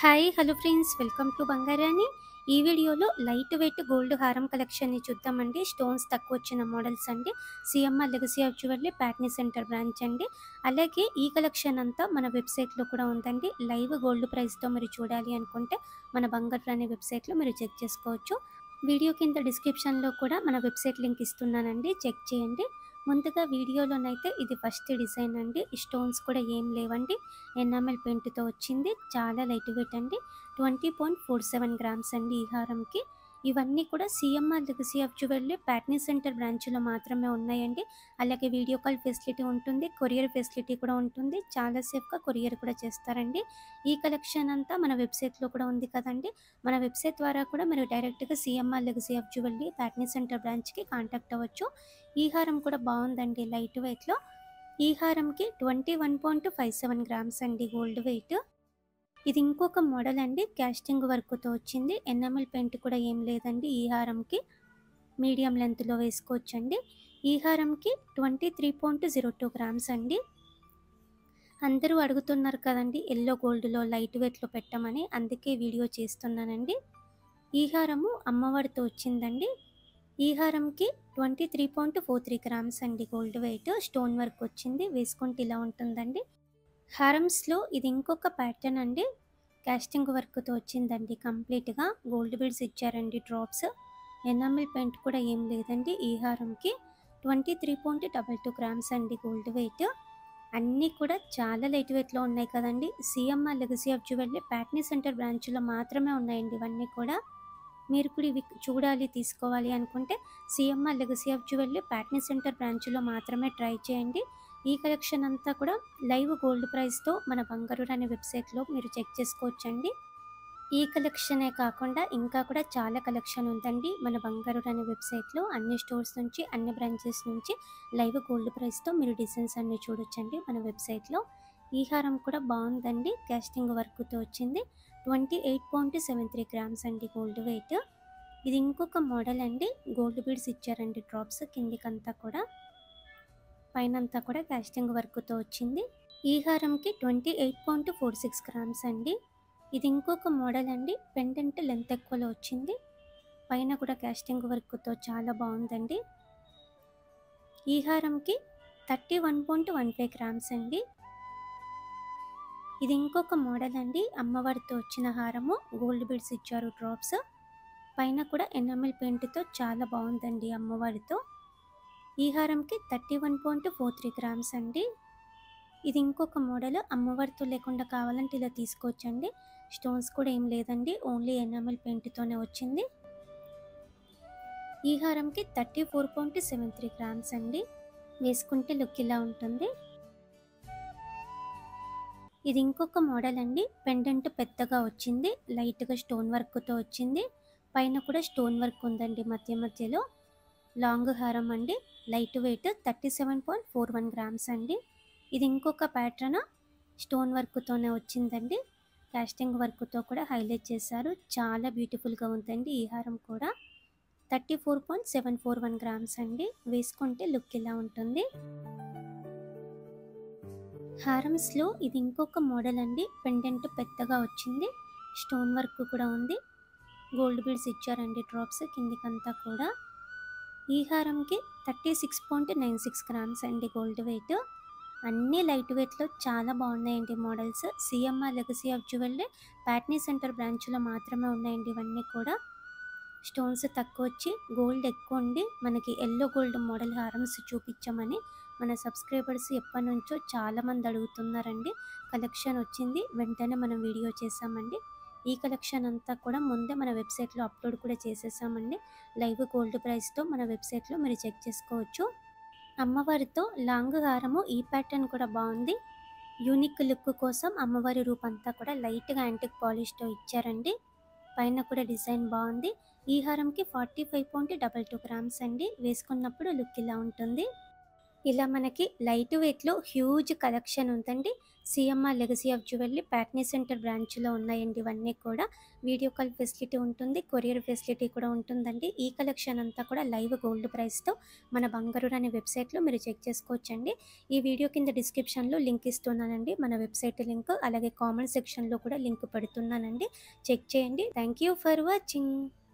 Hi hello friends, welcome to Bangarani. ఈ వీడియోలో light weight gold హారం కలెక్షన్ని చూద్దామండి. స్టోన్స్ తక్కువ వచ్చిన మోడల్స్ అండి. CMR legacy of jewellery Patny centre branch అండి. అలాగే ఈ కలెక్షన్ అంతా మన వెబ్సైట్లో కూడా ఉందండి. లైవ్ గోల్డ్ ప్రైస్తో మీరు చూడాలి అనుకుంటే మన బంగారాణి వెబ్సైట్లో మీరు చెక్ చేసుకోవచ్చు. వీడియో కింద డిస్క్రిప్షన్లో కూడా మన వెబ్సైట్ లింక్ ఇస్తున్నానండి, చెక్ చేయండి. ముందుగా వీడియోలోనైతే ఇది ఫస్ట్ డిజైన్ అండి. స్టోన్స్ కూడా ఏం లేవండి. ఎనామెల్ పెయింట్తో వచ్చింది. చాలా లైట్ వెయిట్ అండి. 20.47 గ్రామ్స్ అండి ఈ హారంకి. ఇవన్నీ కూడా CMR legacy of jewellery Patny centre బ్రాంచ్లో మాత్రమే ఉన్నాయండి. అలాగే వీడియో కాల్ ఫెసిలిటీ ఉంటుంది, కొరియర్ ఫెసిలిటీ కూడా ఉంటుంది. చాలా సేఫ్గా కొరియర్ కూడా చేస్తారండి. ఈ కలెక్షన్ అంతా మన వెబ్సైట్లో కూడా ఉంది కదండి. మన వెబ్సైట్ ద్వారా కూడా మీరు డైరెక్ట్గా CMR legacy of jewellery Patny centre బ్రాంచ్కి కాంటాక్ట్ అవ్వచ్చు. ఈ హారం కూడా బాగుందండి, లైట్ వెయిట్లో. ఈ హారంకి 21.57 గ్రామ్స్ అండి గోల్డ్ వెయిట్. ఇది ఇంకొక మోడల్ అండి, క్యాస్టింగ్ వర్క్తో వచ్చింది. ఎనామెల్ పెయింట్ కూడా ఏం లేదండి ఈ హారంకి. మీడియం లెంత్లో వేసుకోవచ్చండి. ఈ హారంకి 23.02 గ్రామ్స్ అండి. అందరూ అడుగుతున్నారు కదండి ఎల్లో గోల్డ్లో లైట్ వెయిట్లో పెట్టమని, అందుకే వీడియో చేస్తున్నానండి. ఈ హారము అమ్మవారితో వచ్చిందండి. ఈ హారంకి 23.43 గ్రామ్స్ అండి గోల్డ్ వెయిట్. స్టోన్ వర్క్ వచ్చింది, వేసుకుంటే ఇలా ఉంటుందండి. హారమ్స్లో ఇది ఇంకొక ప్యాటర్న్ అండి. కాస్టింగ్ వర్క్తో వచ్చిందండి. కంప్లీట్గా గోల్డ్ బీడ్స్ ఇచ్చారండి, డ్రాప్స్. ఎనామిల్ పెయింట్ కూడా ఏం లేదండి ఈ హారంకి. 23.22 గ్రామ్స్ అండి గోల్డ్ వెయిట్. అన్నీ కూడా చాలా లైట్ వెయిట్లో ఉన్నాయి కదండి. CMR legacy of jewellery Patny centre బ్రాంచ్లో మాత్రమే ఉన్నాయండి ఇవన్నీ కూడా. మీరు కూడా ఇవి చూడాలి, తీసుకోవాలి అనుకుంటే CMR legacy of jewellery Patny centre బ్రాంచ్లో మాత్రమే ట్రై చేయండి. ఈ కలెక్షన్ అంతా కూడా లైవ్ గోల్డ్ ప్రైస్తో మన బంగారాణి వెబ్సైట్లో మీరు చెక్ చేసుకోవచ్చండి. ఈ కలెక్షనే కాకుండా ఇంకా కూడా చాలా కలెక్షన్ ఉందండి మన బంగారాణి వెబ్సైట్లో. అన్ని స్టోర్స్ నుంచి, అన్ని బ్రాంచెస్ నుంచి లైవ్ గోల్డ్ ప్రైస్తో మీరు డిజైన్స్ అన్ని చూడొచ్చండి మన వెబ్సైట్లో. ఈ హారం కూడా బాగుందండి, కాస్టింగ్ వర్క్తో వచ్చింది. 28.73 గ్రామ్స్ అండి గోల్డ్ వెయిట్. ఇది ఇంకొక మోడల్ అండి. గోల్డ్ బీడ్స్ ఇచ్చారండి, డ్రాప్స్ కిందికంతా కూడా. పైనంతా కూడా కాస్టింగ్ వర్క్తో వచ్చింది. ఈ హారంకి 28.46 గ్రామ్స్ అండి. ఇది ఇంకొక మోడల్ అండి. పెండెంట్ లెంత్ ఎక్కువలో వచ్చింది. పైన కూడా కాస్టింగ్ వర్క్తో చాలా బాగుందండి. ఈ హారంకి 31.15 గ్రామ్స్ అండి. ఇది ఇంకొక మోడల్ అండి. అమ్మవారితో వచ్చిన హారము, గోల్డ్ బీడ్స్ ఇచ్చారు, డ్రాప్స్. పైన కూడా ఎనామిల్ పెయింట్తో చాలా బాగుందండి అమ్మవారితో. ఈ హారంకి 31.43 గ్రామ్స్ అండి. ఇది ఇంకొక మోడల్. అమ్మవారితో లేకుండా కావాలంటే ఇలా తీసుకోవచ్చండి. స్టోన్స్ కూడా ఏం లేదండి, ఓన్లీ ఎనామిల్ పెయింట్తోనే వచ్చింది. ఈ హారంకి 34.73 గ్రామ్స్ అండి. వేసుకుంటే లుక్ ఇలా ఉంటుంది. ఇది ఇంకొక మోడల్ అండి. పెండెంట్ పెద్దగా వచ్చింది, లైట్గా స్టోన్ వర్క్తో వచ్చింది. పైన కూడా స్టోన్ వర్క్ ఉందండి మధ్య మధ్యలో. లాంగ్ హారం అండి, లైట్ వెయిట్. 37.41 గ్రామ్స్ అండి. ఇది ఇంకొక ప్యాటర్న్, స్టోన్ వర్క్తోనే వచ్చిందండి. కాస్టింగ్ వర్క్తో కూడా హైలైట్ చేశారు. చాలా బ్యూటిఫుల్గా ఉందండి ఈ హారం కూడా. 34.741 గ్రామ్స్ అండి. వేసుకుంటే లుక్ ఇలా ఉంటుంది. హారమ్స్లో ఇది ఇంకొక మోడల్ అండి. పెండెంట్ పెద్దగా వచ్చింది, స్టోన్ వర్క్ కూడా ఉంది. గోల్డ్ బీడ్స్ ఇచ్చారండి, డ్రాప్స్ కిందికంతా కూడా. ఈ హారంకి 36.96 గ్రామ్స్ అండి గోల్డ్ వెయిట్. అన్నీ లైట్ వెయిట్లో చాలా బాగున్నాయండి models. CMR legacy of jewellery Patny centre బ్రాంచ్లో మాత్రమే ఉన్నాయండి ఇవన్నీ కూడా. స్టోన్స్ తక్కువ వచ్చి గోల్డ్ ఎక్కువ ఉండి మనకి ఎల్లో గోల్డ్ మోడల్ హారమ్స్ చూపించామని మన సబ్స్క్రైబర్స్ ఎప్పటి నుంచో చాలామంది అడుగుతున్నారండి. కలెక్షన్ వచ్చింది, వెంటనే మనం వీడియో చేసామండి. ఈ కలెక్షన్ అంతా కూడా ముందే మన వెబ్సైట్లో అప్లోడ్ కూడా చేసేసామండి. లైవ్ గోల్డ్ ప్రైస్తో మన వెబ్సైట్లో మీరు చెక్ చేసుకోవచ్చు. అమ్మవారితో లాంగ్ హారము, ఈ ప్యాటర్న్ కూడా బాగుంది. యూనిక్ లుక్ కోసం అమ్మవారి రూపంతా కూడా లైట్గా యాంటిక్ పాలిష్తో ఇచ్చారండి. పైన కూడా డిజైన్ బాగుంది. ఈ హారంకి 45.22 గ్రామ్స్ అండి. వేసుకున్నప్పుడు లుక్ ఇలా ఉంటుంది. ఇలా మనకి లైట్ వెయిట్‌లో హ్యూజ్ కలెక్షన్ ఉందండి. CMR legacy of jewellery Patny centre బ్రాంచ్‌లో ఉన్నాయండి ఇవన్నీ కూడా. వీడియో కాల్ ఫెసిలిటీ ఉంటుంది. కొరియర్ ఫెసిలిటీ కూడా ఉంటుందండి. ఈ కలెక్షన్ అంతా కూడా లైవ్ గోల్డ్ ప్రైస్‌తో మన బంగారు రాణి వెబ్‌సైట్‌లో మీరు చెక్ చేసుకోవచ్చండి. ఈ వీడియో కింద డిస్క్రిప్షన్‌లో లింక్ ఇస్తున్నానండి. మన వెబ్‌సైట్ లింక్ అలాగే కామెంట్ సెక్షన్‌లో కూడా లింక్ పెడుతున్నానండి. చెక్ చేయండి. Thank you for watching.